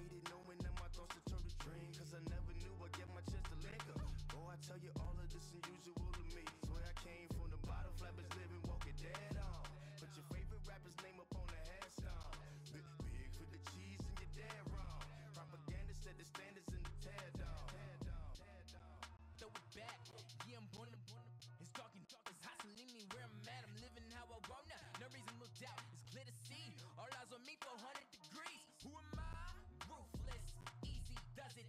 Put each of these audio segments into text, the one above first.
hated knowing that my thoughts had turned to dream, cause I never knew I'd get my chance to link up. Oh, I tell you all of this unusual to me. Swear I came from the bottom, flappers living, walking dead on. Put your favorite rapper's name up on the headstone. Big for the cheese and you're dead wrong. Propaganda set the standards in the tear down. Throw it back, yeah, I'm born to it's talking, it's hustling me where I'm at. I'm living how I want now. No reason to doubt, it's clear to see. All eyes on me, 400 degrees. Who am I? Ruthless, easy does it.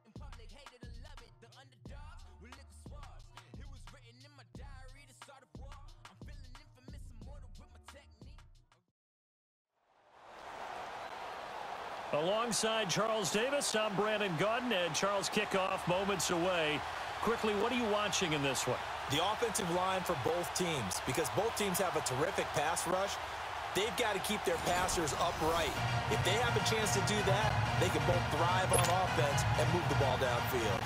In public, hated or love it. The underdogs with liquor swabs. It was written in my diary to start a war. I'm feeling infamous, immortal with my technique. Alongside Charles Davis, I'm Brandon Gaudin, and Charles, kickoff moments away. Quickly, what are you watching in this one? The offensive line for both teams, because both teams have a terrific pass rush. They've got to keep their passers upright. If they have a chance to do that, they can both thrive on offense and move the ball downfield.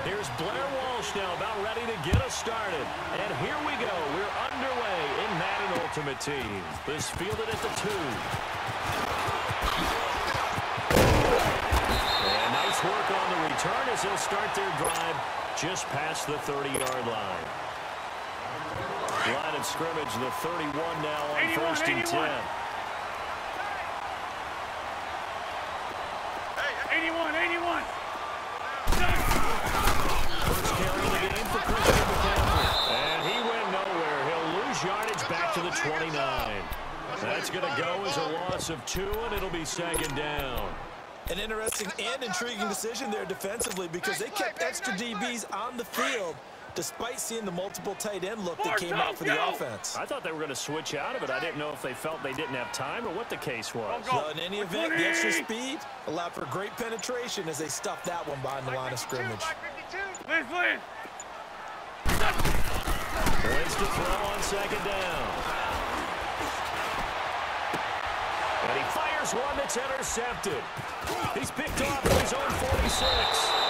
Here's Blair Walsh now about ready to get us started. And here we go. We're underway in Madden Ultimate Team. This fielded at the 2. And nice work on the return as they'll start their drive just past the 30-yard line. Line of scrimmage, the 31 now on 1st and 10. Hey, 81. First carry of the game for Christian McCaffrey. And he went nowhere. He'll lose yardage back to the 29. That's going to go as a loss of 2, and it'll be 2nd down. An interesting and intriguing decision there defensively, because they kept extra DBs on the field despite seeing the multiple tight end look that came out for the offense. I thought they were going to switch out of it. I didn't know if they felt they didn't have time or what the case was. Well, in any event, the extra speed allowed for great penetration as they stuffed that one behind the line of scrimmage. Liz. Wins to throw on 2nd down. And he fires one that's intercepted. He's picked off at his own 46.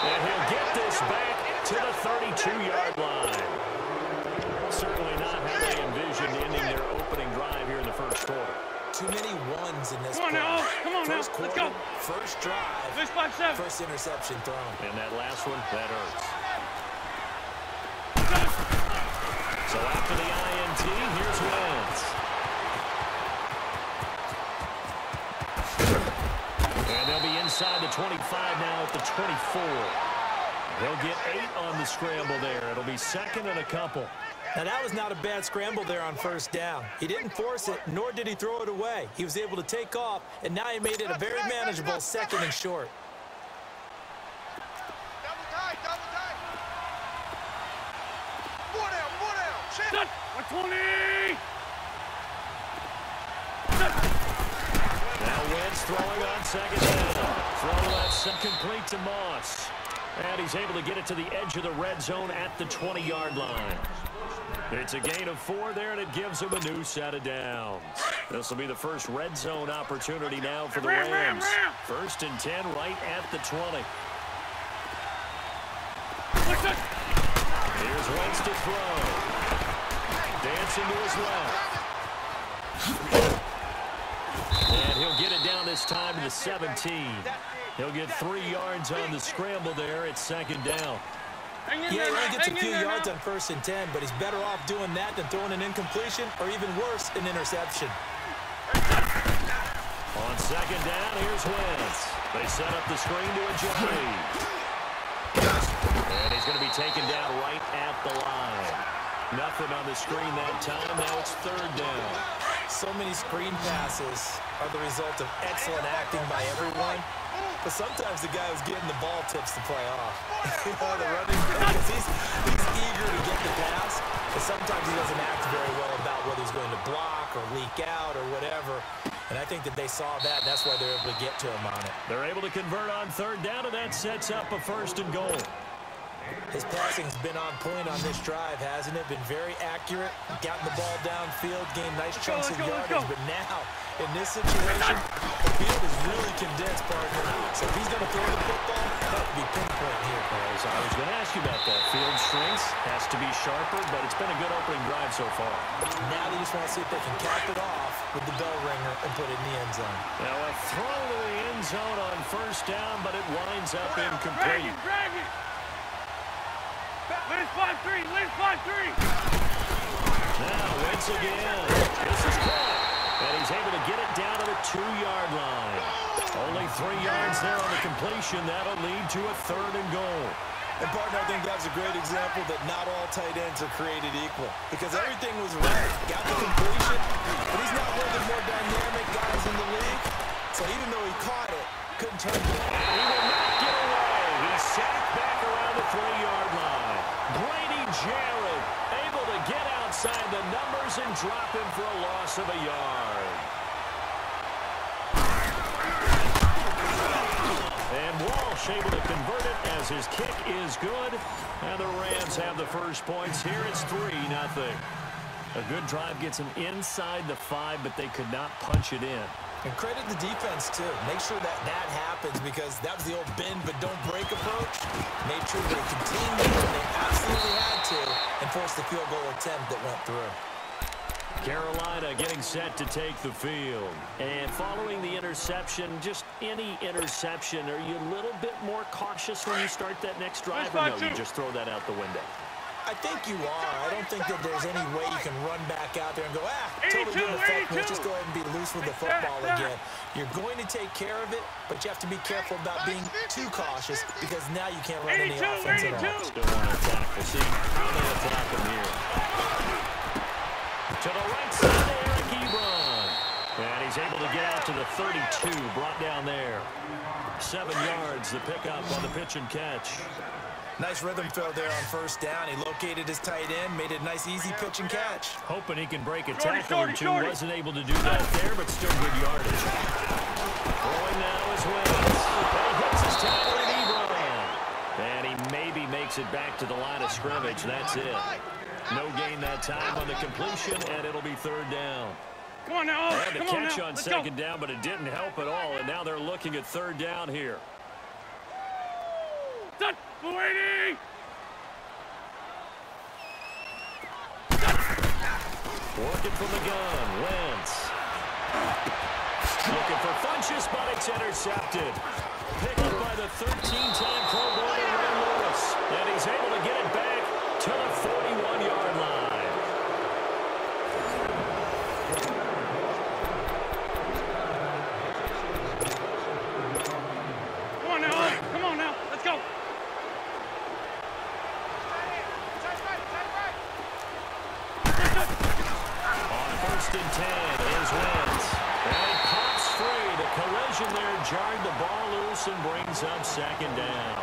And he'll get this back to the 32-yard line. Certainly not how they envisioned ending their opening drive here in the first quarter. Too many ones in this Come on now. First quarter, Let's go. First drive, Let's 5-7. first interception thrown. And that last one, that hurts. So after the INT, here's Wentz. And they'll be inside the 25 now at the 24. They'll get 8 on the scramble there. It'll be 2nd and a couple. Now, that was not a bad scramble there on 1st down. He didn't force it, nor did he throw it away. He was able to take off, and now he made it a very manageable 2nd and short. Double tight. 4 down. 120. Now Wentz throwing on 2nd down. Throw that's complete to Moss. And he's able to get it to the edge of the red zone at the 20-yard line. It's a gain of 4 there, and it gives him a new set of downs. This will be the first red zone opportunity now for the Rams. 1st and 10 right at the 20. Here's Wentz to throw. Dancing to his left. And he'll get it down this time to the 17. He'll get 3 yards on the scramble there at 2nd down. Yeah, he only gets a few yards on 1st and 10, but he's better off doing that than throwing an incompletion, or even worse, an interception. On 2nd down, here's Wentz. They set up the screen to a Jeffrey. And he's going to be taken down right at the line. Nothing on the screen that time. Now it's 3rd down. So many screen passes are the result of excellent acting by everyone. But sometimes the guy who's getting the ball tips the play off. The running back, he's eager to get the pass, but sometimes he doesn't act very well about whether he's going to block or leak out or whatever. And I think that they saw that. That's why they're able to get to him on it. They're able to convert on 3rd down, and that sets up a 1st and goal. His passing's been on point on this drive, hasn't it? Been very accurate, gotten the ball downfield, gained nice chunks of yardage, but now, in this situation, the field is really condensed, partner. So if he's going to throw the football, that would be pinpoint here. As I was going to ask you about that. Field shrinks, has to be sharper, but it's been a good opening drive so far. Now they just want to see if they can cap it off with the bell ringer and put it in the end zone. Now a throw to the end zone on first down, but it winds up incomplete. Drag it. Where's 5-3? Where's 5-3? Now Wentz again. This is caught. And he's able to get it down to the 2-yard line. Only 3 yards there on the completion. That'll lead to a 3rd and goal. And, partner, I think that was a great example that not all tight ends are created equal. Because everything was right. Got the completion, but he's not one of the more dynamic guys in the league. So even though he caught it, couldn't turn it. He will not get away. He's sacked back around the 3-yard line. Grady Jarrett able to get outside the numbers and drop him for a loss of a yard. And Walsh able to convert it as his kick is good. And the Rams have the first points here. It's 3-0. A good drive gets them inside the 5, but they could not punch it in. And credit the defense, too. Make sure that happens because that was the old bend but don't break approach. Made sure they continued when they absolutely had to and forced the field goal attempt that went through. Carolina getting set to take the field. And following the interception, just any interception, are you a little bit more cautious when you start that next drive, or no, you just throw that out the window? I think you are. I don't think that there's any way you can run back out there and go, totally didn't affect me. Let's just go ahead and be loose with the football again. You're going to take care of it, but you have to be careful about being too cautious because now you can't run any offense at all. Still want to attack. We'll see how they attack him here. To the right side of Eric Ebron. And he's able to get out to the 32, brought down there. 7 yards, the pickup on the pitch and catch. Nice rhythm throw there on first down. He located his tight end, made it a nice, easy pitch and catch. Hoping he can break a tackle or two. Wasn't able to do that there, but still good yardage. Throwing now is Wentz. And he hits his tackle at Ebron. And he maybe makes it back to the line of scrimmage. That's it. No gain that time on the completion, and it'll be 3rd down. Come on now. They had to catch on 2nd down, but it didn't help at all. And now they're looking at 3rd down here. Waiting! Working from the gun, Wentz. Looking for Funchess, but it's intercepted. Picked up by the 13-time Pro Bowler Ray Lewis. And he's able to get it back to the 41-yard line. Come on now, let's go. On 1st and 10 is Wentz. And he pops free. The collision there jarred the ball loose and brings up 2nd down.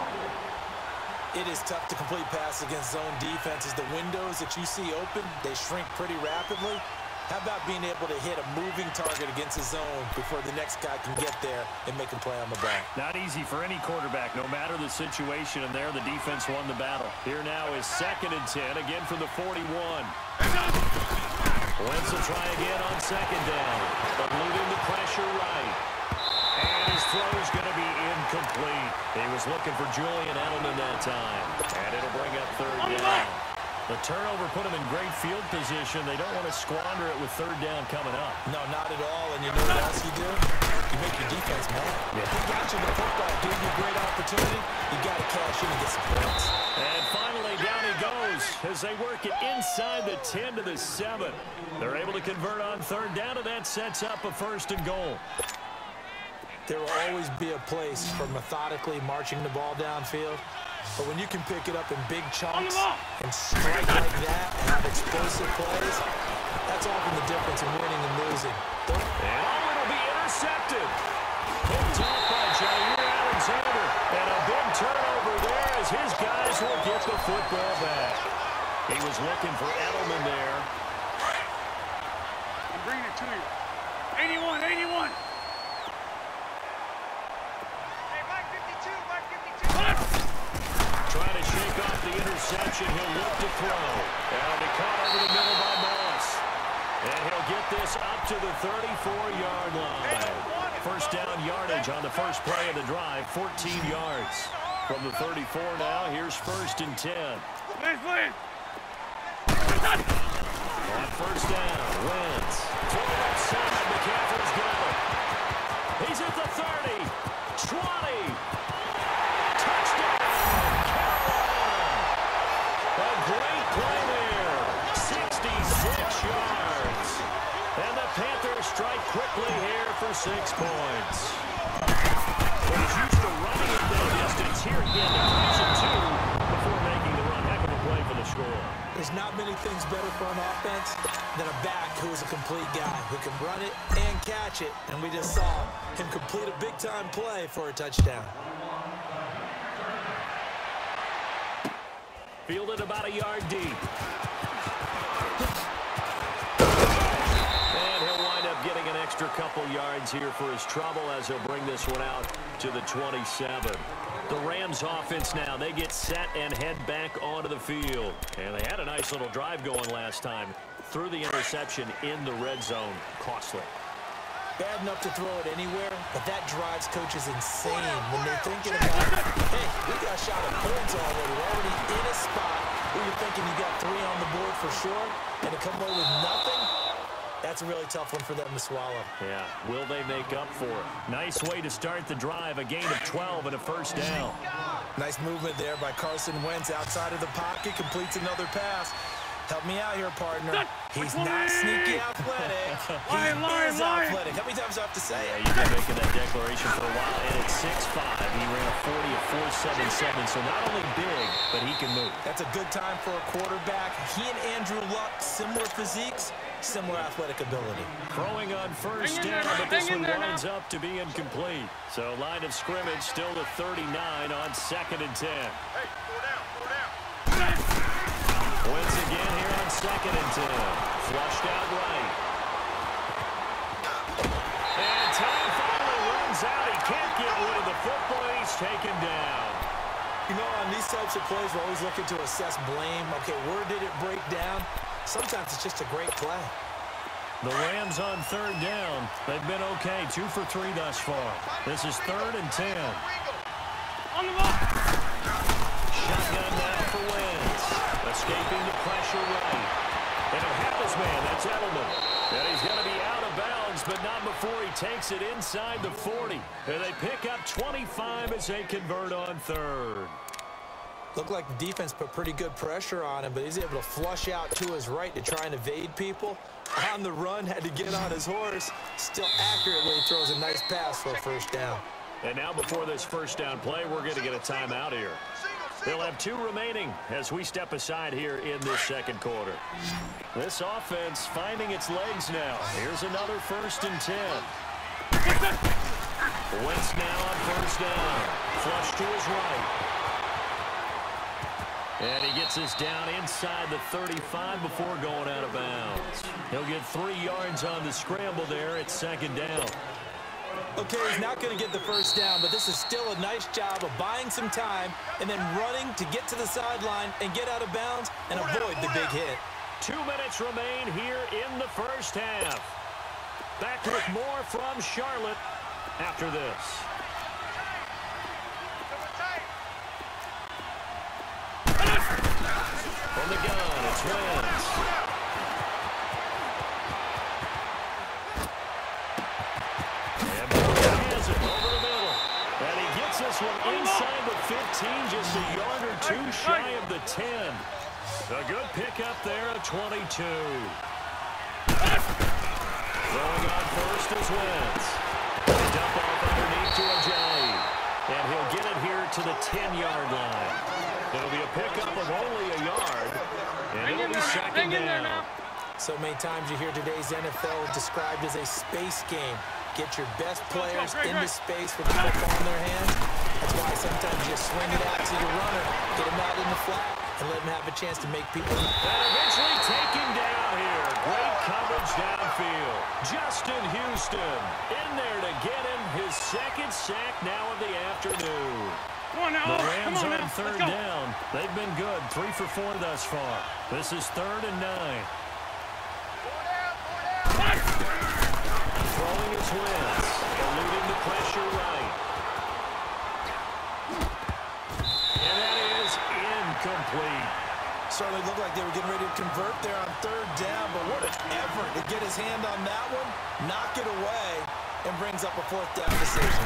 It is tough to complete pass against zone defenses. The windows that you see open, they shrink pretty rapidly. How about being able to hit a moving target against a zone before the next guy can get there and make a play on the ball? Not easy for any quarterback, no matter the situation, and there the defense won the battle. Here now is 2nd and 10, again from the 41. Wentz will try again on 2nd down, but leaving the pressure right. And his throw's going to be incomplete. He was looking for Julian Edelman that time, and it'll bring up 3rd down. The turnover put him in great field position. They don't want to squander it with 3rd down coming up. No, not at all. And you know what else you do? You make your defense mad. Yeah. He got you the football, gave you a great opportunity. You got to cash in and get some points. And finally, down he goes as they work it inside the 10 to the 7. They're able to convert on 3rd down, and that sets up a 1st and goal. There will always be a place for methodically marching the ball downfield. But when you can pick it up in big chunks and strike like that and have explosive plays, that's often the difference in winning and losing. And it'll be intercepted. Picked off by Jair Alexander. And a big turnover there as his guys will get the football back. He was looking for Edelman there. I'm bringing it to you. 81, 81. Trying to shake off this up to the 34-yard line. First down yardage on the first play of the drive, 14 yards. From the 34 now, here's 1st and 10. On first down, Wentz. To the left side, McCaffrey's got it. He's at the 30, 20. Touchdown, Carolina. A great play there, 66 yards. And the Panthers strike quickly here for 6 points. But he's used to running it that distance. Here again, the 2 before making the run. Heck of a play for the score. There's not many things better for an offense than a back who is a complete guy who can run it and catch it. And we just saw him complete a big-time play for a touchdown. Fielded about a yard deep. And he'll wind up getting an extra couple yards here for his trouble as he'll bring this one out to the 27. The Rams offense now, they get set and head back onto the field. And they had a nice little drive going last time. Threw the interception in the red zone. Costly. Bad enough to throw it anywhere, but that drives coaches insane when they're thinking about, hey, we got a shot at points already. We're already in a spot where you're thinking you got 3 on the board for sure, and to come away with nothing, that's a really tough one for them to swallow. Yeah, will they make up for it? Nice way to start the drive, a gain of 12 and a first down. Nice movement there by Carson Wentz outside of the pocket, completes another pass. Help me out here, partner. He's not sneaky athletic. He is athletic. How many times do I have to say it? You've been making that declaration for a while. And at 6'5", he ran a 40 of 4.77, so not only big, but he can move. That's a good time for a quarterback. He and Andrew Luck, similar physiques, similar athletic ability. Throwing on first down, but this one winds up to be incomplete. So line of scrimmage still to 39 on 2nd and 10. Hey, go down. Wentz again here on 2nd and 10. Flushed out right. And time finally runs out. He can't get rid of the football. He's taken down. You know, on these types of plays, we're always looking to assess blame. Okay, where did it break down? Sometimes it's just a great play. The Rams on 3rd down. They've been okay. 2 for 3 thus far. This is 3rd and 10. On the ball. Shotgun now for Wentz. Escaping the pressure right. And he'll have his man. That's Edelman. And he's going to be out of bounds, but not before he takes it inside the 40. And they pick up 25 as they convert on 3rd. Looked like the defense put pretty good pressure on him, but he's able to flush out to his right to try and evade people. On the run, had to get on his horse. Still accurately throws a nice pass for a first down. And now before this first down play, we're going to get a timeout here. They'll have 2 remaining as we step aside here in this 2nd quarter. This offense finding its legs now. Here's another 1st and 10. Wentz now on first down. Flush to his right. And he gets this down inside the 35 before going out of bounds. He'll get 3 yards on the scramble there at 2nd down. Okay, he's not going to get the first down, but this is still a nice job of buying some time and then running to get to the sideline and get out of bounds and avoid the big hit. 2 minutes remain here in the first half. Back with more from Charlotte after this. From the gun, it's Wentz. And has it over the middle. And he gets this one inside the 15, just a yard or 2 shy of the 10. A good pickup there at 22. Throwing on first is Wentz. Dump off underneath to Ajayi. And he'll get it here to the 10-yard line. It'll be a pickup of only a yard, and it'll be 2nd down. So many times you hear today's NFL described as a space game. Get your best players into space with the football in their hands. That's why sometimes you swing it out to your runner, get him out in the flat, and let him have a chance to make people. And eventually taken down here. Great coverage downfield. Justin Houston in there to get him his 2nd sack now of the afternoon. The Rams on 3rd down. They've been good. 3 for 4 thus far. This is 3rd and 9. Davis wins, eluding the pressure right. And that is incomplete. Certainly looked like they were getting ready to convert there on third down, but what an effort to get his hand on that one, knock it away, and brings up a fourth down decision.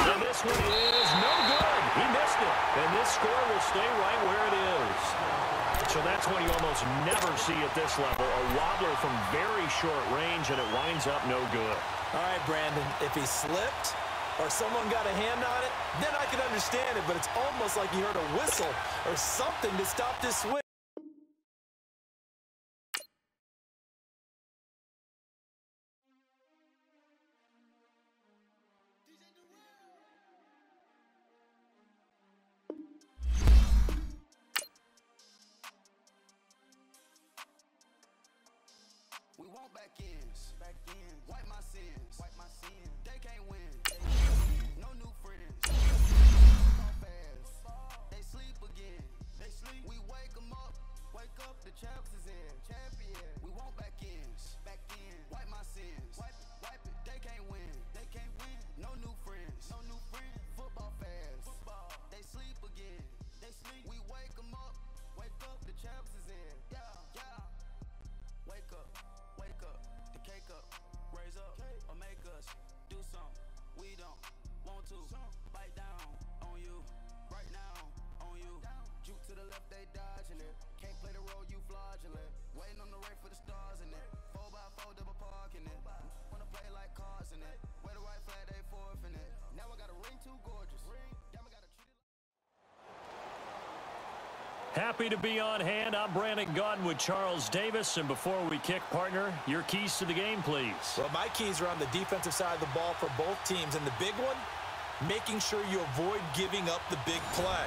And this one is no good. He missed it. And this score will stay right where it is. So that's what you almost never see at this level. A wobbler from very short range, and it winds up no good. All right, Brandon, if he slipped or someone got a hand on it, then I can understand it, but it's almost like you heard a whistle or something to stop this swing. We want back ends. Wipe my sins. They can't win. No new friends. They sleep again. We wake them up. The champs is in. Champion. We want back ends. Wipe my sins. Wipe it. They can't win. No new friends. Football fans. They sleep again. We wake them up. The champs is in. Yeah. Wake up. The cake up. Raise up. Or make us do something we don't want to. Bite down on you. Right now on you. Juke to the left, they dodging it. Can't play the role, you fraudulent. Waiting on the right for the stars in it. 4x4 double parking it. Wanna play like cars in it. Where the right flag, they forfeit it. Now I got a ring too gorgeous. Damn, I gotta treat it. Happy to be on hand. I'm Brandon Gaudin with Charles Davis. And before we kick, partner, your keys to the game, please. Well, my keys are on the defensive side of the ball for both teams. And the big one, making sure you avoid giving up the big play.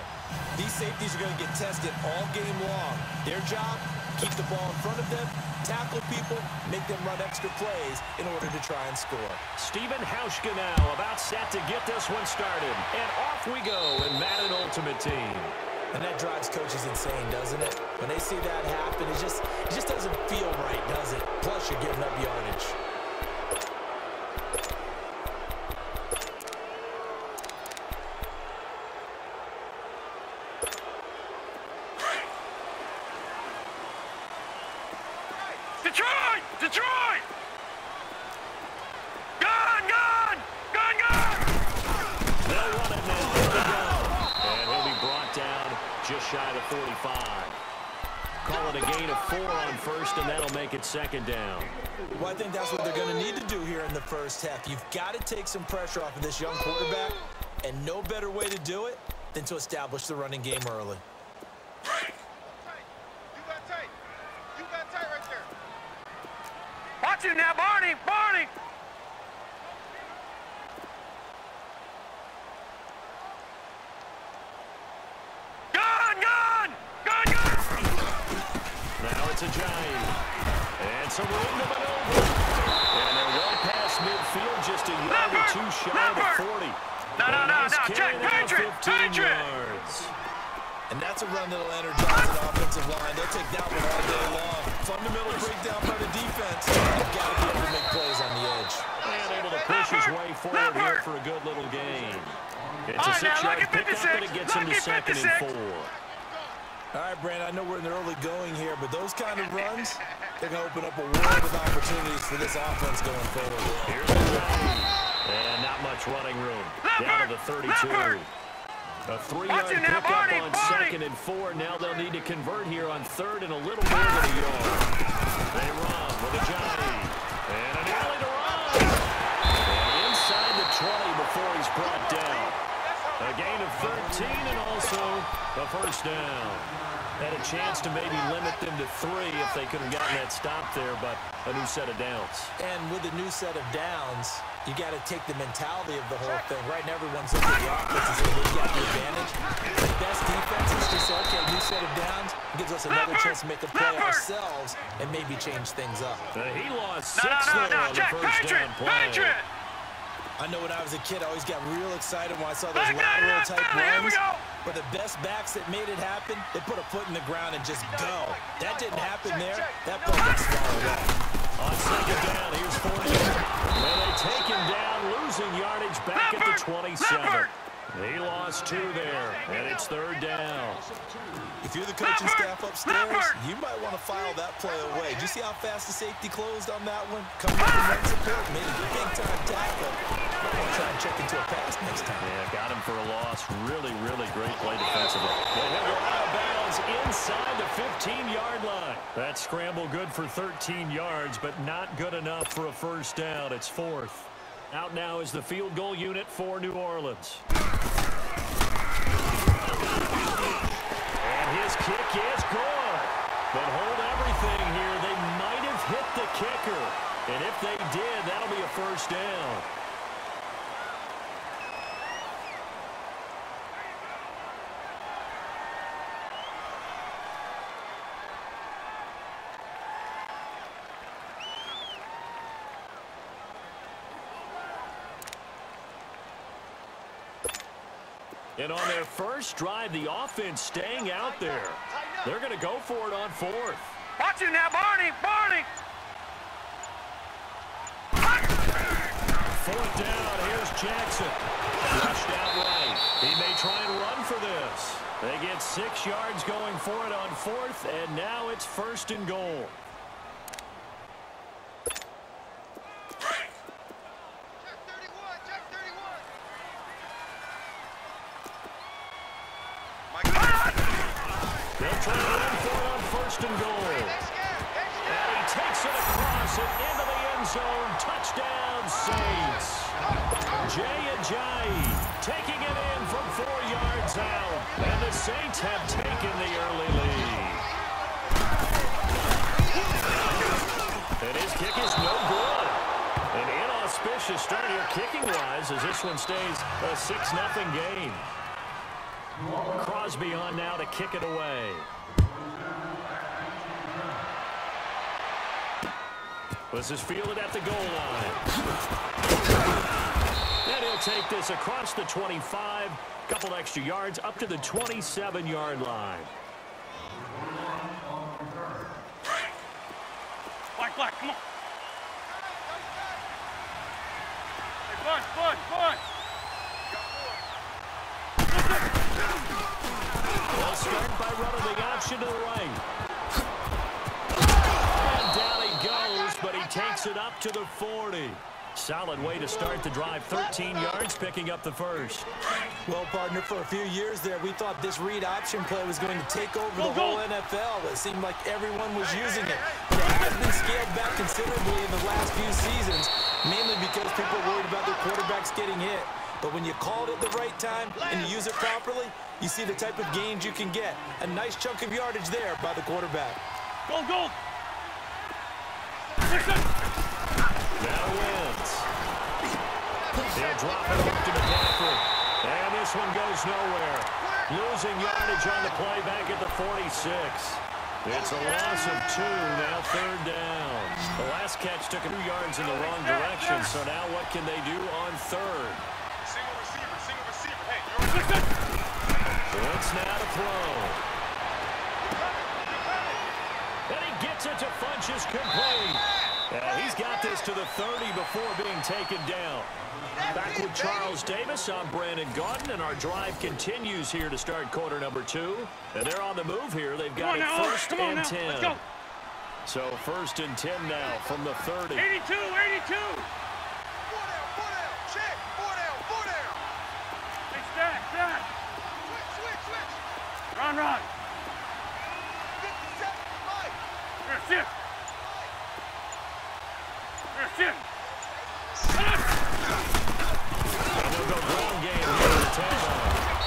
These safeties are going to get tested all game long. Their job, keep the ball in front of them, tackle people, make them run extra plays in order to try and score. Steven Hauschka now about set to get this one started. And off we go in Madden Ultimate Team. And that drives coaches insane, doesn't it? When they see that happen, it just doesn't feel right, does it? Plus, you're giving up yardage. Detroit! Gun! They'll run it now. Here we go. And he'll be brought down just shy of 45. Call it a gain of 4 on first, and that'll make it second down. Well, I think that's what they're going to need to do here in the first half. You've got to take some pressure off of this young quarterback, and no better way to do it than to establish the running game early. You got tight right there. Watch it now, Barney! Now it's a giant. And some room to maneuver. And they're well past midfield, just a yard or two shy of the 40. No, Check, Patriot! Yards. And that's a run that'll energize an offensive line. They'll take that one all day long. Fundamental breakdown by the defense. You've got to be able to make plays on the edge. And able to push his way forward here for a good little gain. It's a 6-yard pickup, and it gets him to 2nd and 4. All right, Brandon, I know we're in the early going here, but those kind of runs, they're going to open up a world of opportunities for this offense going forward. Here's the drive. And not much running room. Down to the 32. A 3-yard pickup on 2nd and 4. Now they'll need to convert here on 3rd and a little more than a yard. They run with a Johnny. And an alley to run. And inside the 20 before he's brought down. A gain of 13 and also a first down. Had a chance to maybe limit them to 3 if they could have gotten that stop there, but a new set of downs. And with a new set of downs, you got to take the mentality of the whole thing. Right now, everyone's looking at the offense and saying we've got the advantage. The best defense is to say, okay, new set of downs. It gives us another chance to make a play ourselves and maybe change things up. He lost 6 there on the first down play. I know when I was a kid, I always got real excited when I saw those lateral-type runs. But the best backs that made it happen, they put a foot in the ground and just go. That didn't happen there. That play got swallowed up. On second down, here's 40. And they take him down, losing yardage back at the 27. He lost 2 there, and it's third down. If you're the coaching staff upstairs, you might want to file that play away. Did you see how fast the safety closed on that one? Coming up and run support, made a big-time tackle. I'm going to try and check into a pass next time. Yeah, got him for a loss. Really, really great play defensively. They have go out of bounds inside the 15-yard line. That scramble good for 13 yards, but not good enough for a first down. It's 4th. Out now is the field goal unit for New Orleans. And his kick is good. But hold everything here. They might have hit the kicker. And if they did, that'll be a first down. And on their first drive, the offense staying out there. They're going to go for it on 4th. Watch it now, Barney! Barney! 4th down, here's Jackson. Rushed out right. He may try and run for this. They get 6 yards going for it on 4th, and now it's 1st and goal. They'll try to run for it on 1st and goal. And he takes it across and into the end zone. Touchdown, Saints. Jay Ajayi taking it in from 4 yards out. And the Saints have taken the early lead. And his kick is no good. An inauspicious start here kicking-wise as this one stays a 6-0 game. Crosby on now to kick it away. This is fielded at the goal line. And he'll take this across the 25. Couple extra yards up to the 27-yard line. Black, come on. Hey, Bud. They'll start by running the option to the right. And down he goes, but he takes it up to the 40. Solid way to start the drive. 13 yards, picking up the first. Well, partner, for a few years there, we thought this read option play was going to take over the whole NFL. It seemed like everyone was using it. But it has been scaled back considerably in the last few seasons, mainly because people are worried about their quarterbacks getting hit. But when you call it at the right time and you use it properly, you see the type of gains you can get. A nice chunk of yardage there by the quarterback. Go! Now wins. He'll drop it off to McCaffrey. And this one goes nowhere. Losing yardage on the play back at the 46. It's a loss of 2, now 3rd down. The last catch took 2 yards in the wrong direction, so now what can they do on 3rd? Single receiver. Hey, you're Wentz now to throw. And he gets it to Funchess complete. He's got this to the 30 before being taken down. Back with Charles Davis, I'm Brandon Gaudin, and our drive continues here to start quarter number 2. And they're on the move here. They've got it 1st and 10. Let's go. So 1st and 10 now from the 30. 82. 4 down. Check. 4 down. Hey, stack. Switch. Run. 57, Mike. Here, sit. And they'll go ground game here to the 10.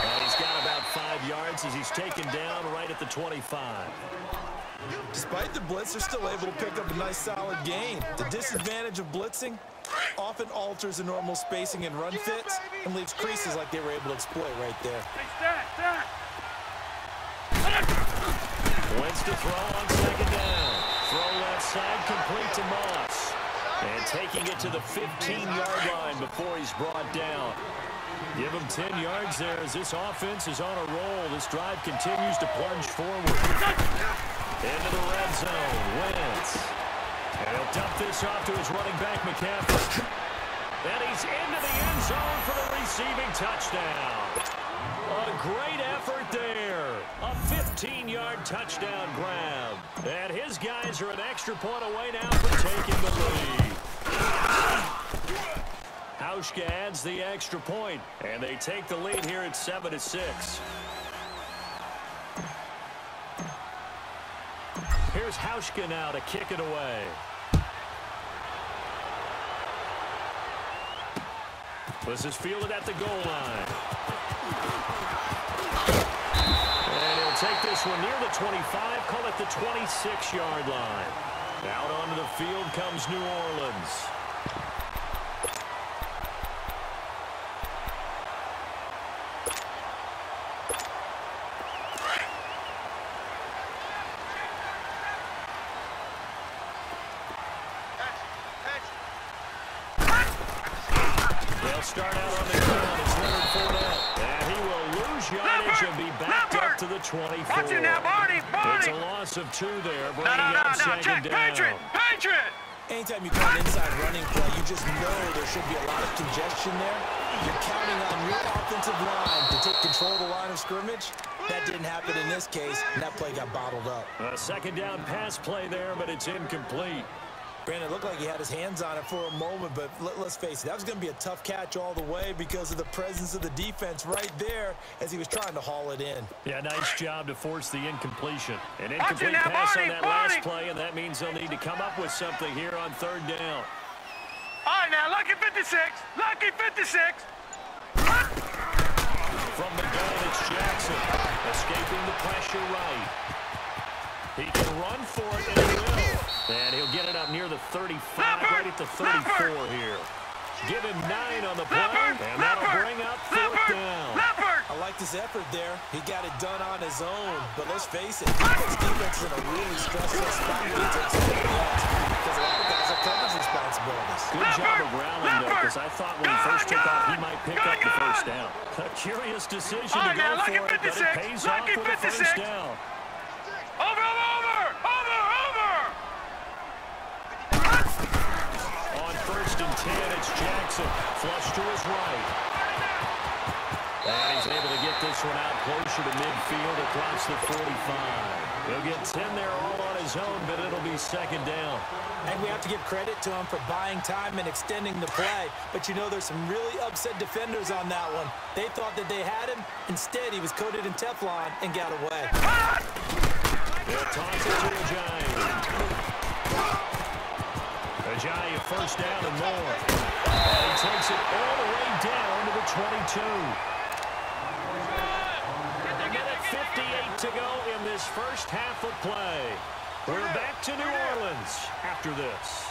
And he's got about 5 yards as he's taken down right at the 25. Despite the blitz, they're still able to pick up a nice solid gain. The disadvantage of blitzing often alters the normal spacing and run fits and leaves creases like they were able to exploit right there. Hey, stack. Wentz to throw on second down. Throw left side complete to Moss. And taking it to the 15-yard line before he's brought down. Give him 10 yards there as this offense is on a roll. This drive continues to plunge forward. Into the red zone. Wentz And he'll dump this off to his running back, McCaffrey. And he's into the end zone for the receiving touchdown. A great effort there. A 15-yard touchdown grab. And his guys are an extra point away now for taking the lead. Hauschka adds the extra point, and they take the lead here at 7-6. Here's Hauschka now to kick it away. This is fielded at the goal line. And he'll take this one near the 25, call it the 26-yard line. Out onto the field comes New Orleans. Start out on the ground. It's Leonard Whodat. And he will lose yardage and be backed up to the 24. Watch it now, Barney. It's a loss of 2 there. Bringing up second down. Patriot. Anytime you call an inside running play, you just know there should be a lot of congestion there. You're counting on your offensive line to take control of the line of scrimmage. That didn't happen in this case, and that play got bottled up. A second down pass play there, but it's incomplete. Brandon, it looked like he had his hands on it for a moment, but let's face it, that was going to be a tough catch all the way because of the presence of the defense right there as he was trying to haul it in. Yeah, nice job to force the incompletion. An incomplete pass on that last play, and that means they'll need to come up with something here on third down. All right, now, lucky 56. Lucky 56. From the gun, it's Jackson. Escaping the pressure right. He can run for it, and he will. And he'll get it up near the 35, right at the 34 here. Give him 9 on the play, and that'll bring up fourth down. I like this effort there. He got it done on his own. But let's face it, defense is in a really stressful spot when he takes it because a lot of guys have coverage responsibilities. Good job of rallying, though, because I thought when he first took off, he might pick up the first down. A curious decision to go for it, but it pays off with a first down. Over. On first and 10, it's Jackson. Flush to his right. And he's able to get this one out closer to midfield across the 45. He'll get 10 there all on his own, but it'll be second down. And we have to give credit to him for buying time and extending the play. But you know, there's some really upset defenders on that one. They thought that they had him. Instead, he was coated in Teflon and got away. They'll toss it to Ajayi. Ajayi, first down and more. And he takes it all the way down to the 22. A minute 58 to go in this first half of play. We're back to New Orleans after this.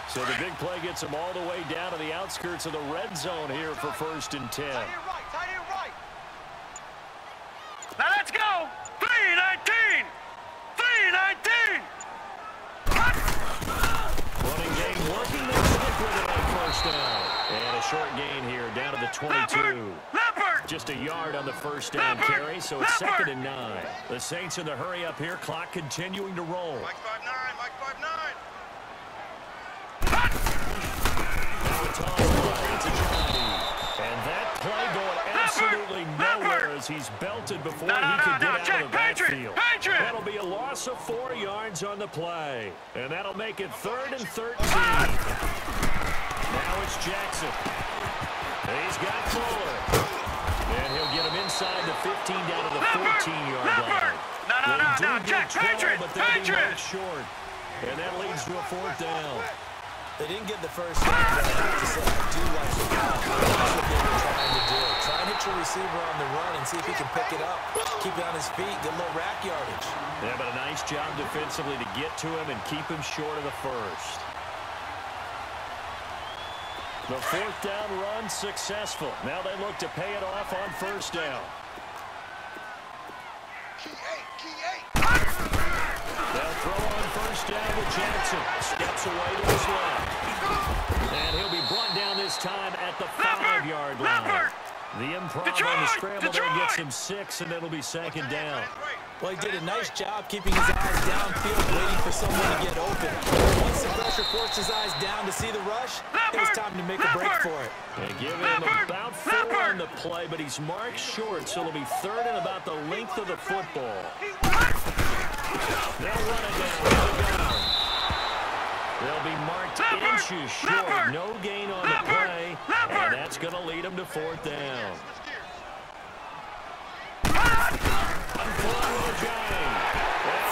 So the big play gets them all the way down to the outskirts of the red zone here for first and 10. Tight end right. Now let's go. 3-19. 3-19. Running game working. They stick with it on first down. And a short gain here down to the 22. Just a yard on the first down carry, so it's second and 9. The Saints in the hurry up here. Clock continuing to roll. Mike 5'9", Mike 5'9". And that play going absolutely nowhere as he's belted before he could get out of the backfield. That'll be a loss of 4 yards on the play. And that'll make it 3rd and 13. Now it's Jackson. He's got Fuller. And he'll get him inside the 15 down to the 14-yard line. They do get 12, but they'll be marked short. And that leads to a 4th down. They didn't get the first down, but I have to say, I do like what they're trying to do. Try and hit your receiver on the run and see if he can pick it up. Keep it on his feet, get a little rack yardage. Yeah, but a nice job defensively to get to him and keep him short of the first. The 4th down run successful. Now they look to pay it off on first down. They'll throw on first down with Jackson. Steps away to his left. And he'll be brought down this time at the 5-yard line. The improv on the scramble there gets him 6, and it'll be second down. Well, he did a nice job keeping his eyes downfield, waiting for someone to get open. Once the pressure forced his eyes down to see the rush, it was time to make a break for it. They give him about 4 on the play, but he's marked short, so it'll be 3rd and about the length of the football. They'll run it down. They'll be marked inches short. No gain on the play, and that's going to lead them to 4th down.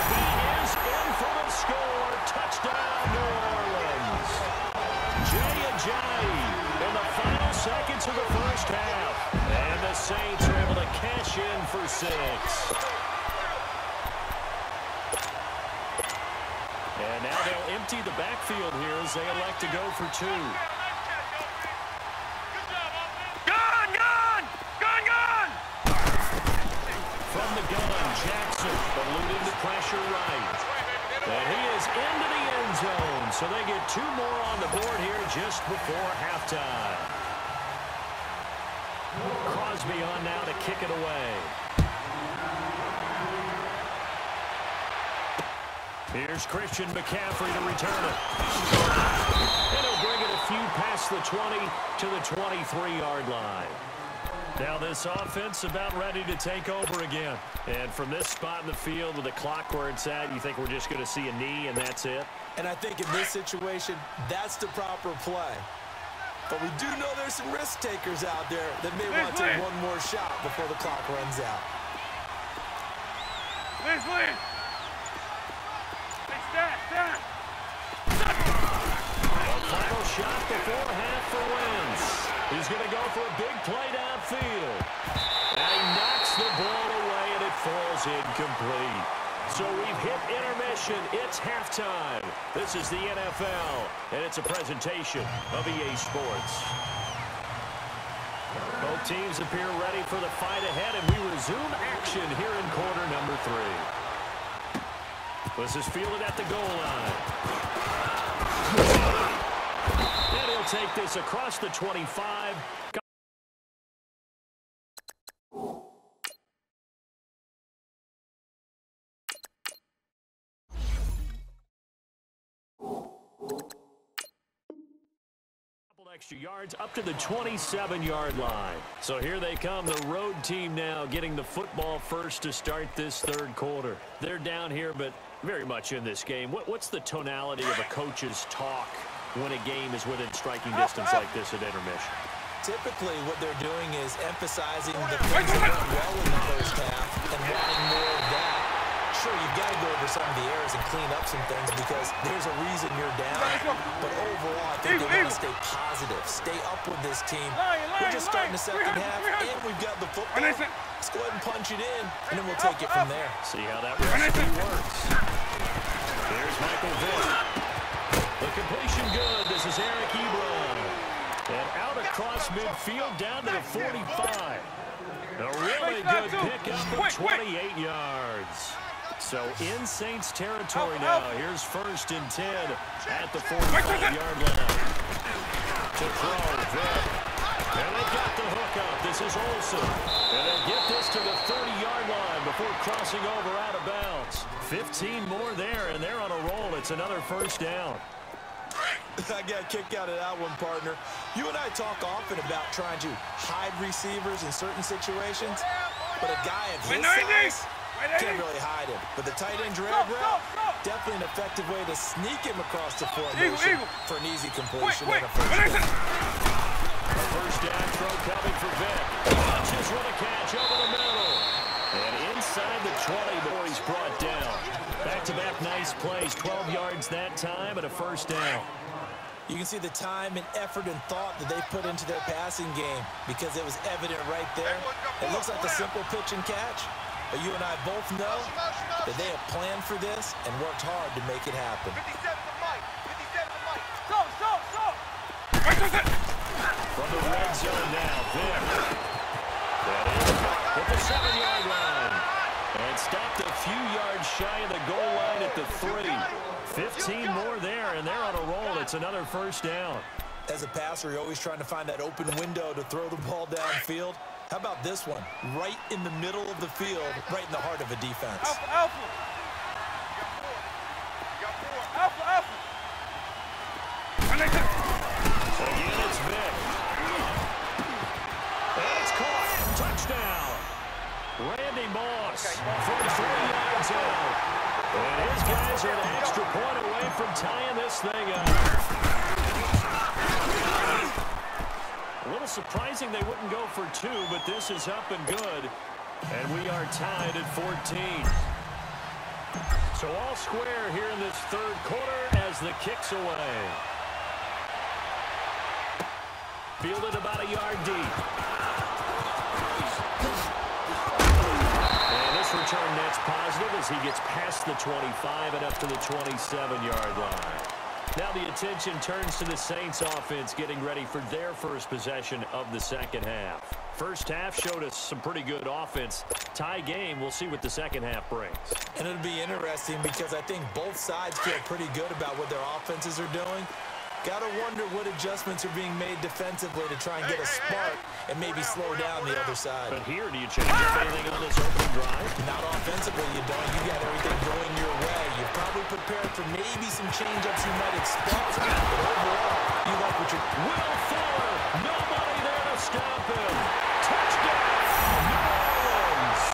He is in for the score. Touchdown, New Orleans. Jay in the final seconds of the first half. And the Saints are able to cash in for 6. And now they'll empty the backfield here as they elect to go for 2. From the gun, Jackson eluding the pressure right. And he is into the end zone, so they get 2 more on the board here just before halftime. Crosby on now to kick it away. Here's Christian McCaffrey to return it. And he'll bring it a few past the 20 to the 23-yard line. Now this offense about ready to take over again. And from this spot in the field with the clock where it's at, you think we're just going to see a knee and that's it? And I think in this situation, that's the proper play. But we do know there's some risk takers out there that may want to take one more shot before the clock runs out. A final shot before half for Wentz. He's going to go for a big play downfield. And he knocks the ball away, and it falls incomplete. So we've hit intermission. It's halftime. This is the NFL, and it's a presentation of EA Sports. Both teams appear ready for the fight ahead, and we resume action here in quarter number 3. This is fielded at the goal line. And he'll take this across the 25. Extra yards up to the 27-yard line. So here they come, the road team now getting the football first to start this 3rd quarter. They're down here, but very much in this game. What's the tonality of a coach's talk when a game is within striking distance like this at intermission? Typically, what they're doing is emphasizing the things that went well in the first half and wanting more of that. Sure, you've got to go over some of the errors and clean up some things because there's a reason you're down. But overall, I think they want to stay positive, stay up with this team. We're just starting the second half, and we've got the football. Let's go ahead and punch it in, and then we'll take it from there. See how that recipe works. Here's Michael Vick. The completion good. This is Eric Ebron. And out across midfield down to the 45. A really good pickup of 28 yards. So in Saints territory now. Here's 1st and 10 at the 45-yard line. To throw, Vick. And they got the hook up. This is Olsen. And they'll get this to the 30-yard line before crossing over out of bounds. 15 more there, and they're on a roll. It's another 1st down. I got a kick out of that one, partner. You and I talk often about trying to hide receivers in certain situations, but a guy of his size can't really hide him. But the tight end drag route, definitely an effective way to sneak him across the formation for an easy completion and a 1st down. A 1st down throw coming for Vick. Launches with a catch over the middle. And inside the 20 before he's brought down. Back-to-back nice plays, 12 yards that time and a 1st down. You can see the time and effort and thought that they put into their passing game because it was evident right there. It looks like a simple pitch and catch, but you and I both know that they have planned for this and worked hard to make it happen. 57 to Mike. 57 to Mike. Go. From the red zone now, Vick. That is at the 7-yard line. And stopped a few yards shy of the goal line at the 3. 15 more there, and they're on a roll. It's another 1st down. As a passer, you're always trying to find that open window to throw the ball downfield. How about this one? Right in the middle of the field, right in the heart of a defense. Alpha, alpha. Alpha, alpha. Again, it's Vic. And it's caught. Touchdown. Randy Moss from 3 yards out. And his guys are an extra point away from tying this thing up. A little surprising they wouldn't go for 2, but this is up and good. And we are tied at 14. So all square here in this third quarter as the kick's away. Fielded about a yard deep. And this return net's positive as he gets past the 25 and up to the 27-yard line. Now the attention turns to the Saints offense getting ready for their first possession of the second half. First half showed us some pretty good offense. Tie game, we'll see what the second half brings. And it'll be interesting because I think both sides feel pretty good about what their offenses are doing. Got to wonder what adjustments are being made defensively to try and get a spark and maybe slow down the other side. But here, do you change up anything on this opening drive? Not offensively, you don't. You got everything going your way. You're probably prepared for maybe some change-ups you might expect. But overall, you like what you're... Will Fuller, nobody there to stop him. Touchdown, New Orleans.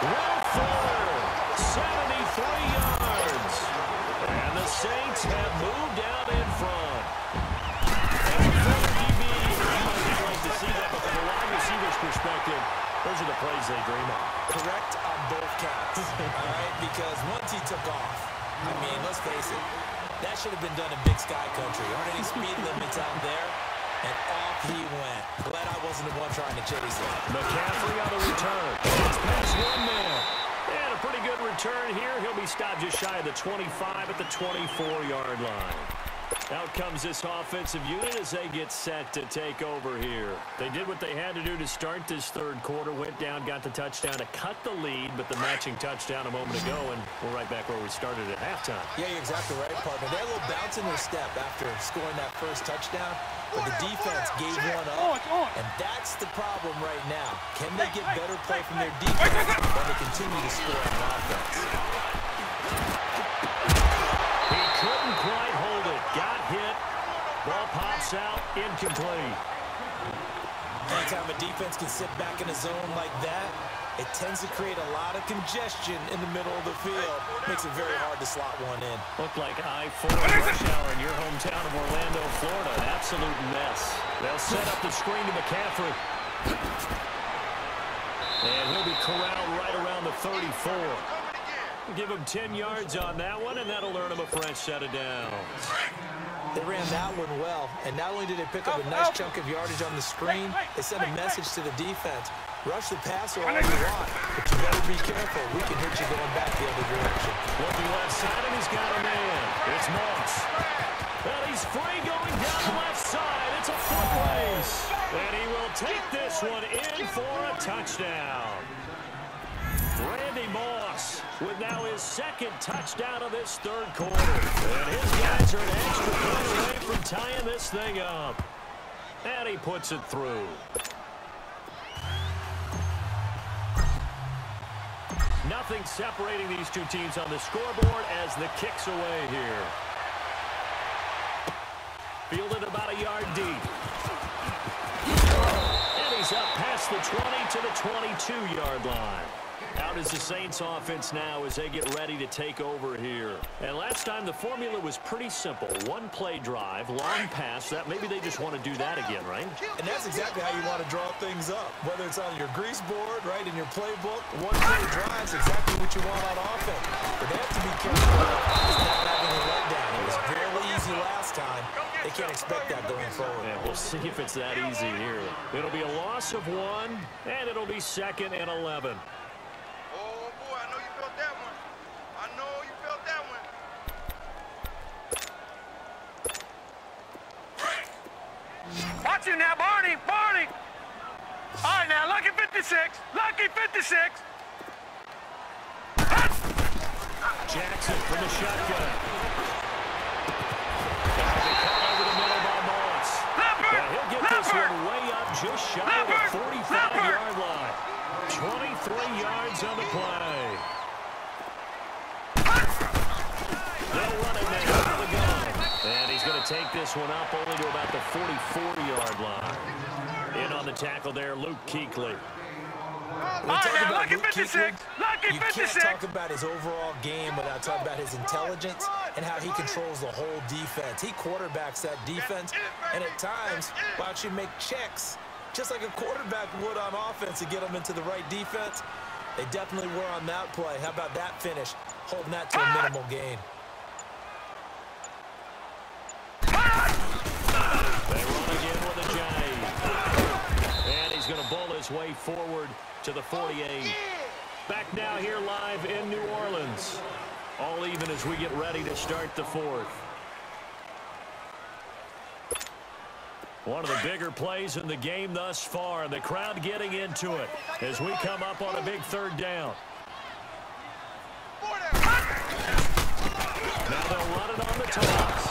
Will Fuller, 73 yards. And the Saints have moved out in front. And from the DB, you'd like to see that, but from a wide receiver's perspective, those are the plays they dream of. Correct on both counts, all right? Because once he took off, I mean, let's face it, that should have been done in Big Sky Country. Aren't any speed limits out there? And off he went. Glad I wasn't the one trying to chase him. McCaffrey on the return. It's past 1 man. And a pretty good return here. He'll be stopped just shy of the 25 at the 24-yard line. Out comes this offensive unit as they get set to take over here. They did what they had to do to start this third quarter. Went down, got the touchdown to cut the lead, but the matching touchdown a moment ago, and we're right back where we started at halftime. Yeah, you're exactly right, partner. They had a little bounce in their step after scoring that first touchdown, but the defense gave one up, and that's the problem right now. Can they get better play from their defense while they continue to score on offense? He couldn't quite hold it. Got hit. Ball pops out. Incomplete. Anytime a defense can sit back in a zone like that, it tends to create a lot of congestion in the middle of the field. Makes it very hard to slot one in. Looked like I-4 rush hour in your hometown of Orlando, Florida. An absolute mess. They'll set up the screen to McCaffrey. And he'll be corralled right around the 34. Give him 10 yards on that one, and that'll earn him a fresh set of downs. They ran that one well, and not only did they pick up a nice chunk of yardage on the screen, they sent a message to the defense. Rush the passer all you want, but you better be careful. We can hit you going back the other direction. Looking left side, and he's got a man. It's Moss. And he's free going down the left side. It's a foot race. And he will take this one in for a touchdown. Randy Moss with now his second touchdown of this third quarter. And his guys are an extra point away from tying this thing up. And he puts it through. Nothing separating these two teams on the scoreboard as the kick's away here. Fielded about a yard deep. And he's up past the 20 to the 22-yard line. Out is the Saints offense now as they get ready to take over here. And last time the formula was pretty simple. One play drive, long pass. That maybe they just want to do that again, right? And that's exactly how you want to draw things up. Whether it's on your grease board, right, in your playbook, one play drive is exactly what you want on offense. But they have to be careful about not having a letdown. It was fairly easy last time. They can't expect that going forward. Yeah, we'll see if it's that easy here. It'll be a loss of 1, and it'll be 2nd and 11. Watch him now, Barney! Barney! All right, now, lucky 56. Lucky 56. Jackson from the shotgun. Over the middle by Moss. Leopard! He'll get this one way up just shy of the 45-yard line. 23 yards on the play. They'll run it now out of the gun. And he's going to take this one up only to about the 44-yard line. In on the tackle there, Luke Kuechly. We talk about Luke Kuechly. You can't talk about his overall game without talking about his intelligence and how he controls the whole defense. He quarterbacks that defense, and at times will actually make checks, just like a quarterback would on offense to get them into the right defense. They definitely were on that play. How about that finish, holding that to a minimal gain. They run again with a J. And he's going to bowl his way forward to the 48. Back now here live in New Orleans. All even as we get ready to start the fourth. One of the bigger plays in the game thus far. The crowd getting into it as we come up on a big third down. Now they'll run it on the toss.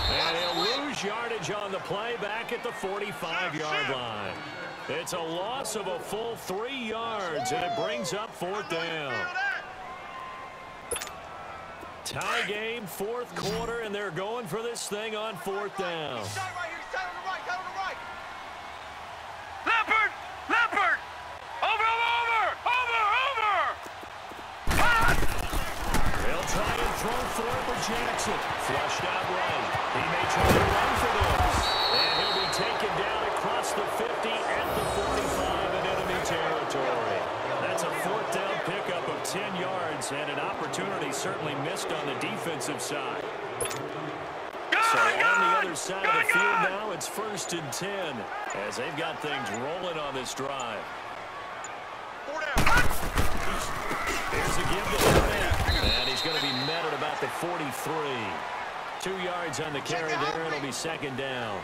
And he'll lose yardage on the play back at the 45-yard line. It's a loss of a full 3 yards, and it brings up fourth down. Tie game, fourth quarter, and they're going for this thing on fourth down. Leopard! Leopard! Over! They'll try and throw for it with Jackson. Flushed out right. He may try to run for this. And he'll be taken down across the 50 at the 45 in enemy territory. That's a fourth down pickup of 10 yards and an opportunity certainly missed on the defensive side. So on the other side of the field now, it's 1st and 10 as they've got things rolling on this drive. Here's a give to Whodat, and he's going to be met at about the 43. 2 yards on the carry there, and it'll be second down.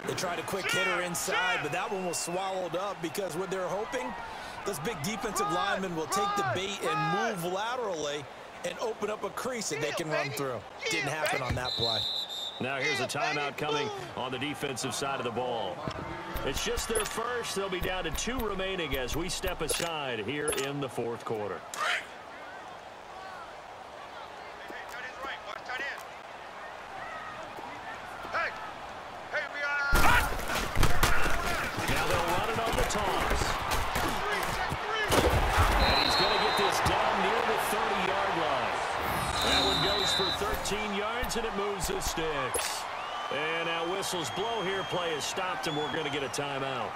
They tried a quick hitter inside, but that one was swallowed up because what they're hoping, those big defensive linemen will take the bait and move laterally and open up a crease that they can run through. Didn't happen on that play. Now here's a timeout coming on the defensive side of the ball. It's just their first. They'll be down to 2 remaining as we step aside here in the fourth quarter. Now they'll run it on the toss. And he's going to get this down near the 30-yard line. That one goes for 13 yards, and it moves the sticks. And now whistles blow here. Play is stopped, and we're going to get a timeout.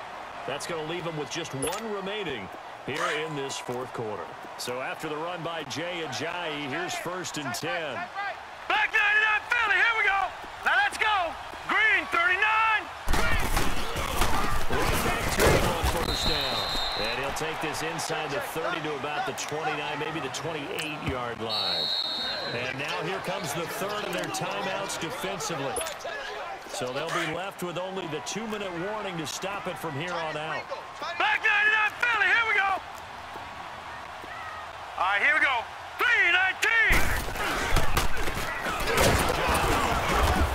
That's going to leave them with just 1 remaining here in this fourth quarter. So after the run by Jay Ajayi, here's 1st and 10. Black 99 Philly, here we go. Now let's go. Green 39. Right back to him on first down. And he'll take this inside the 30 to about the 29, maybe the 28-yard line. And now here comes the third of their timeouts defensively. So they'll be left with only the 2-minute warning to stop it from here on out. Black 99 Philly, here we go. All right, here we go. 3:19.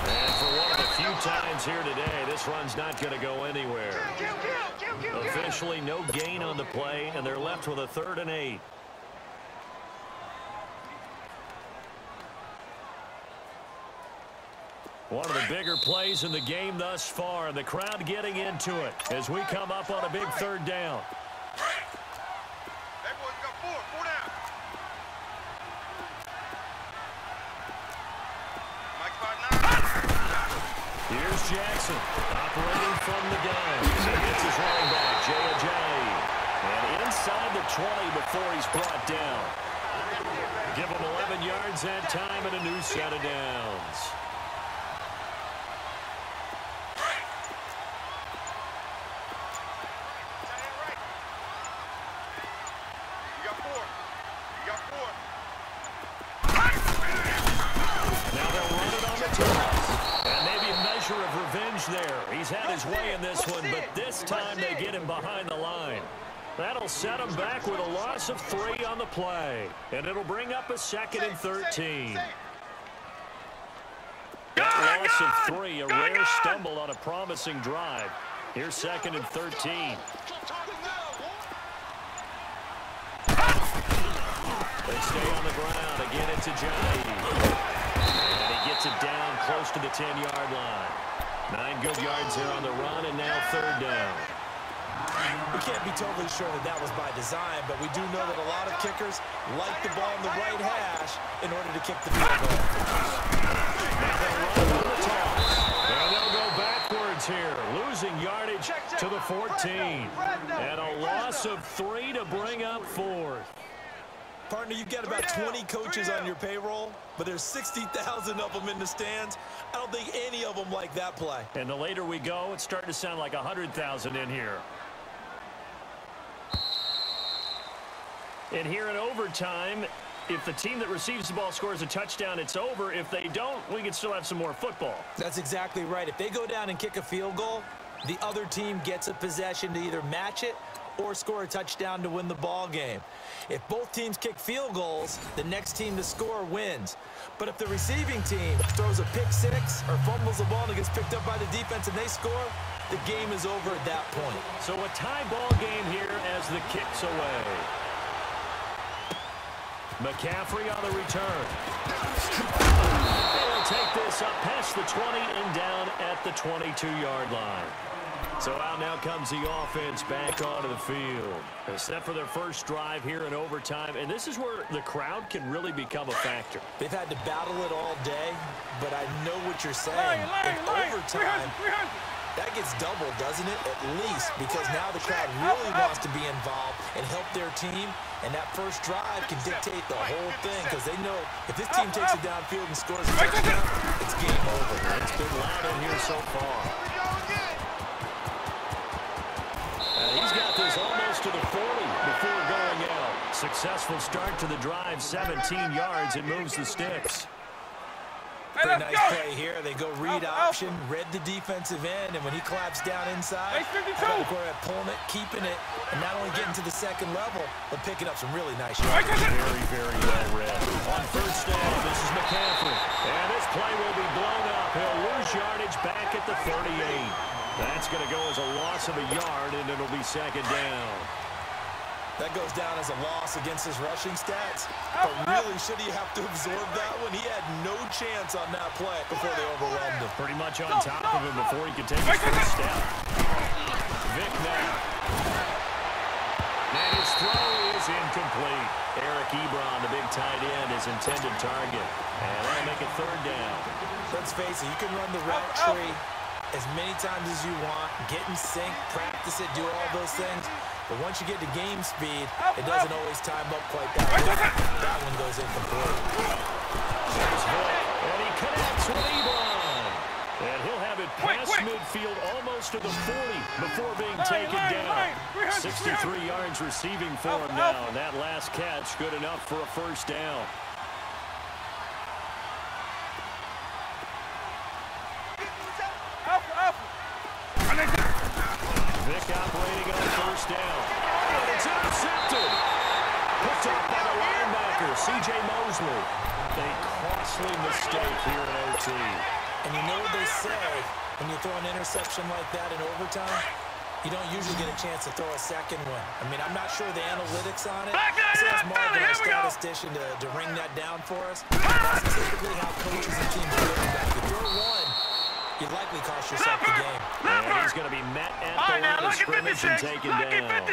And for one of the few times here today, this run's not going to go anywhere. Officially no gain on the play, and they're left with a 3rd and 8. One of the bigger plays in the game thus far, and the crowd getting into it as we come up on a big 3rd down. That boy's got 4 down. Mike 5'9". Here's Jackson operating from the gun. He hits his running back, Jay Ajayi. And inside the 20 before he's brought down. Give him 11 yards that time and a new set of downs. There. He's had his way in this one, but this time they get him behind the line. That'll set him back with a loss of 3 on the play, and it'll bring up a 2nd and 13. That loss of 3, a rare stumble on a promising drive. Here's 2nd and 13. They stay on the ground. Again, it's Ajayi. And he gets it down close to the 10-yard line. 9 good yards there on the run, and now 3rd down. We can't be totally sure that that was by design, but we do know that a lot of kickers like the ball in the right hash in order to kick the field goal. Now they'll run on the toss. And they'll go backwards here, losing yardage to the 14. And a loss of 3 to bring up 4th. Partner, you've got about 20 coaches on your payroll, but there's 60,000 of them in the stands. I don't think any of them like that play. And the later we go, it's starting to sound like 100,000 in here. And here in overtime, if the team that receives the ball scores a touchdown, it's over. If they don't, we can still have some more football. That's exactly right. If they go down and kick a field goal, the other team gets a possession to either match it or score a touchdown to win the ball game. If both teams kick field goals, the next team to score wins. But if the receiving team throws a pick six or fumbles the ball and it gets picked up by the defense and they score, the game is over at that point. So a tie ball game here as the kick's away. McCaffrey on the return. They'll take this up past the 20 and down at the 22-yard line. So out now comes the offense back onto the field. They're set for their first drive here in overtime, and this is where the crowd can really become a factor. They've had to battle it all day, but I know what you're saying. In overtime, that gets doubled, doesn't it? At least, because now the crowd really wants to be involved and help their team, and that first drive can dictate the whole thing because they know if this team takes it downfield and scores a touchdown, it's game over. It's been loud in here so far. He's got this almost to the 40 before going out. Successful start to the drive, 17 yards, and moves the sticks. Pretty nice play here. They go read option, read the defensive end, and when he claps down inside, the quarterback pulling it, keeping it, and not only getting to the second level, but picking up some really nice yards. Very, very well read. On first down, this is McCaffrey. And this play will be blown up. He'll lose yardage back at the 38. That's going to go as a loss of a yard, and it'll be 2nd down. That goes down as a loss against his rushing stats. But really, should he have to absorb that one? He had no chance on that play before they overwhelmed him. Pretty much on top of him before he could take his first step. Vic now. And his throw is incomplete. Eric Ebron, the big tight end, his intended target. And that'll make it 3rd down. Let's face it, you can run the route tree as many times as you want, get in sync, practice it, do all those things. But once you get to game speed, it doesn't always time up quite that way. That one goes incomplete. And he connects with Ebron. And he'll have it past midfield almost to the 40 before being taken down. 63 yards receiving for him now. And that last catch good enough for a first down. Vic operating on first down. And it's intercepted. Picked up by the linebacker, C.J. Mosley. A costly mistake here in OT. And you know what they say, when you throw an interception like that in overtime, you don't usually get a chance to throw a second one. I mean, I'm not sure the analytics on it. So that's Marvin, our statistician, to ring that down for us. That's typically how coaches and teams do it. If you throw one, you likely cost yourself the game. And he's going to be met at the line of scrimmage and taken down.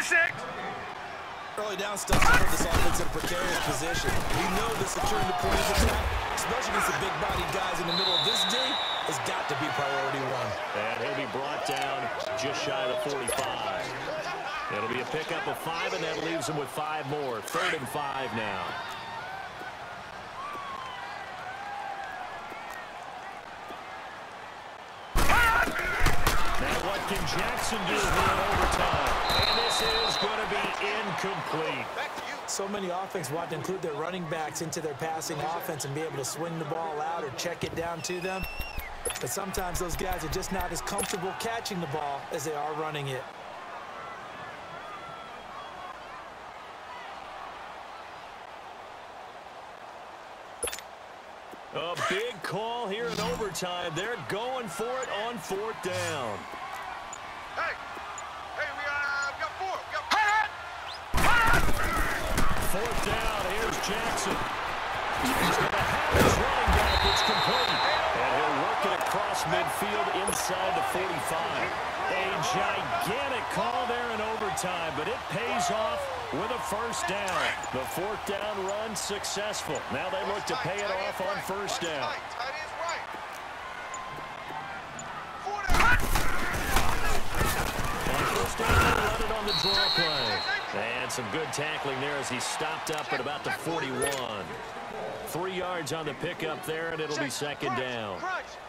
Early down stuff to put this offense in a precarious position. We know this is turning the point of attack, especially against the big-bodied guys in the middle of this D, has got to be priority one. And he'll be brought down just shy of the 45. It'll be a pickup of 5, and that leaves him with 5 more. 3rd and 5 now. Now what can Jackson do here in overtime? And this is going to be incomplete. So many offenses want to include their running backs into their passing offense and be able to swing the ball out or check it down to them. But sometimes those guys are just not as comfortable catching the ball as they are running it. A big call here in overtime. They're going for it on 4th down. Hey, fourth down. Here's Jackson. He's going to have his running back. It's complete. And he'll work it across midfield inside the 45. A gigantic call there in overtime, but it pays off with a first down. The fourth down run successful. Now they look to pay it off on first down. On first down, they run it on the draw play. And some good tackling there as he stopped up at about the 41. 3 yards on the pickup there, and it'll be second down.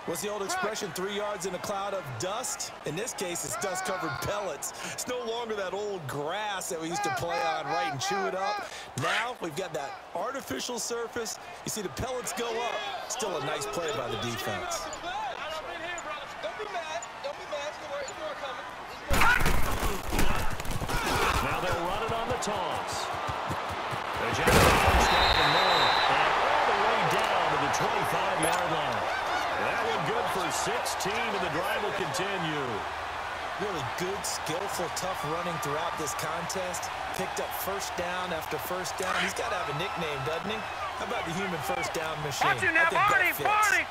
What's the old expression, 3 yards in a cloud of dust? In this case, it's dust-covered pellets. It's no longer that old grass that we used to play on, right, and chew it up. Now we've got that artificial surface. You see the pellets go up. Still a nice play by the defense. Now they'll run it on the toss. The Jaguars first down and more. And all the way down to the 25-yard line. That one good for 16, and the drive will continue. Really good, skillful, tough running throughout this contest. Picked up first down after first down. He's got to have a nickname, doesn't he? How about the human first down machine? Watch him now, Barney, Barney!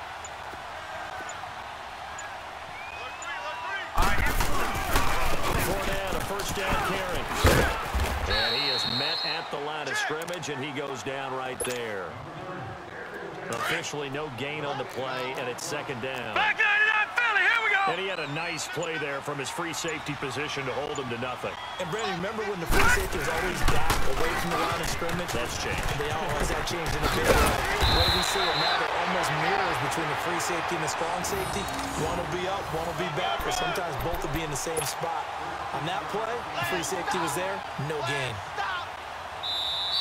Whodat, a first down carry. And he is met at the line of scrimmage, and he goes down right there. Officially no gain on the play, and it's second down. Back 99 Philly, here we go! And he had a nice play there from his free safety position to hold him to nothing. And Brandon, remember when the free safety was always back away from the line of scrimmage? That's changed. They always have changed in a big way. The way we see it now, they're almost mirrors between the free safety and the strong safety. One will be up, one will be back, or sometimes both will be in the same spot. On that play, the free safety was there, no gain.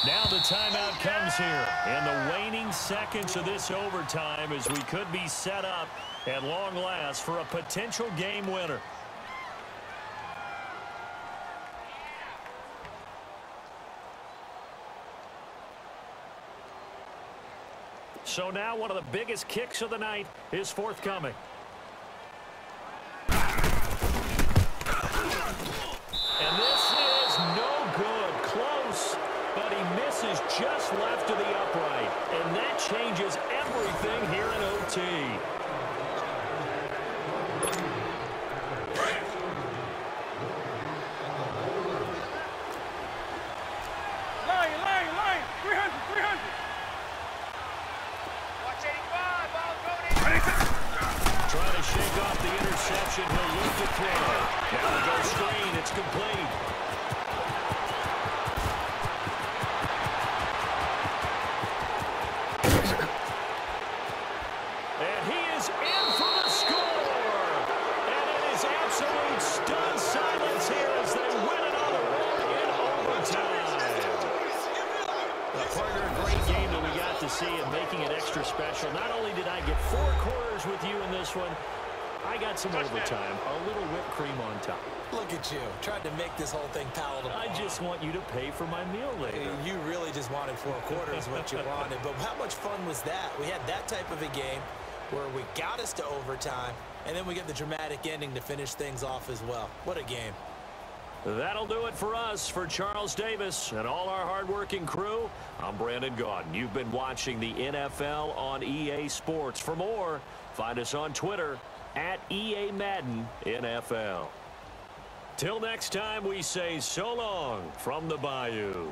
Now the timeout comes here in the waning seconds of this overtime as we could be set up at long last for a potential game winner. So now one of the biggest kicks of the night is forthcoming. And this is no good. Close. But he misses just left of the upright. And that changes everything here in OT. Line, 300. Watch 85, ball going in. Trying to shake off the interception. He'll look to throw. Now the go screen. It's complete. See and making it extra special. Not only did I get 4 quarters with you in this one, I got some overtime, a little whipped cream on top. Look at you, tried to make this whole thing palatable. I just want you to pay for my meal later. You really just wanted 4 quarters what you wanted, but how much fun was that? We had that type of a game where we got us to overtime, and then we get the dramatic ending to finish things off as well. What a game. That'll do it for us. For Charles Davis and all our hardworking crew, I'm Brandon Gaudin. You've been watching the NFL on EA Sports. For more, find us on Twitter at EA Madden NFL. Till next time, we say so long from the Bayou.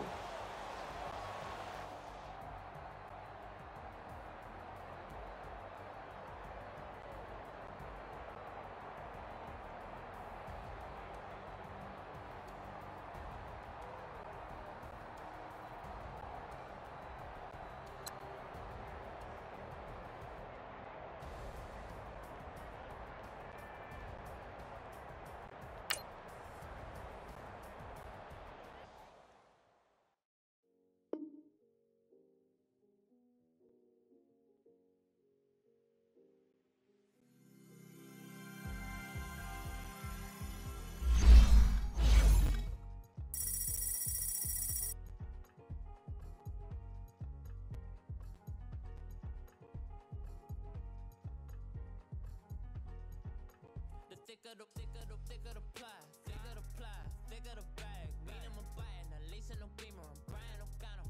Thicker the pie, thicker the bag. Mean I'm a buyer, now lace no beamer, I'm Brian O'Connor.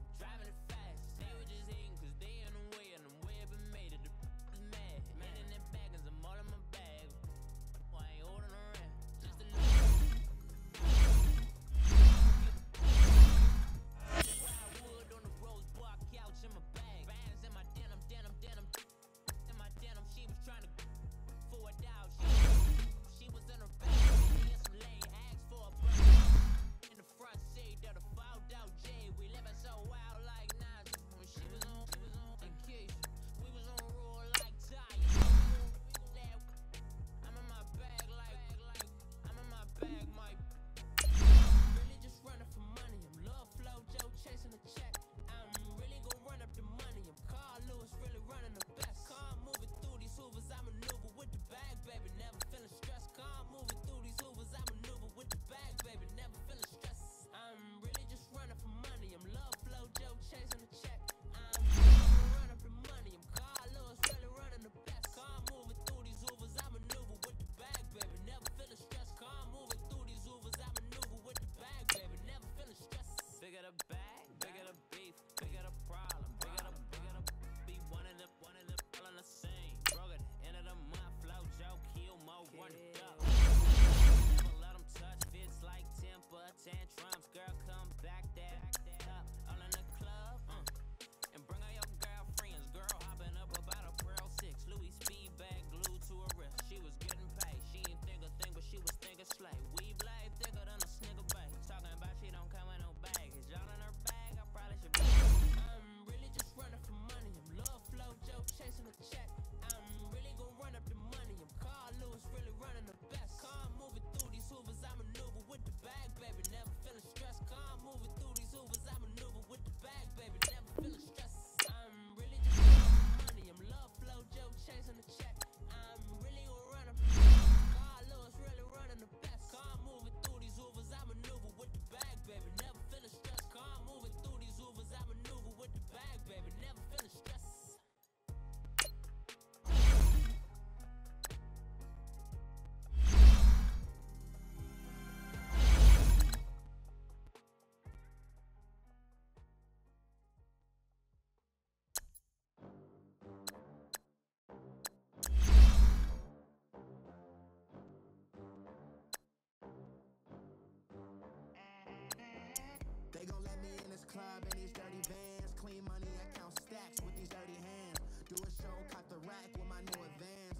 Do a show, caught the rack with my new advance.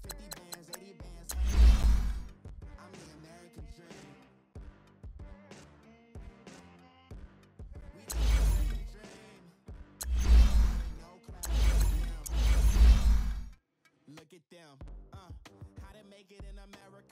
50 bands, 80 bands. I'm the American dream. We the American dream. No class. Look at them. How to make it in America.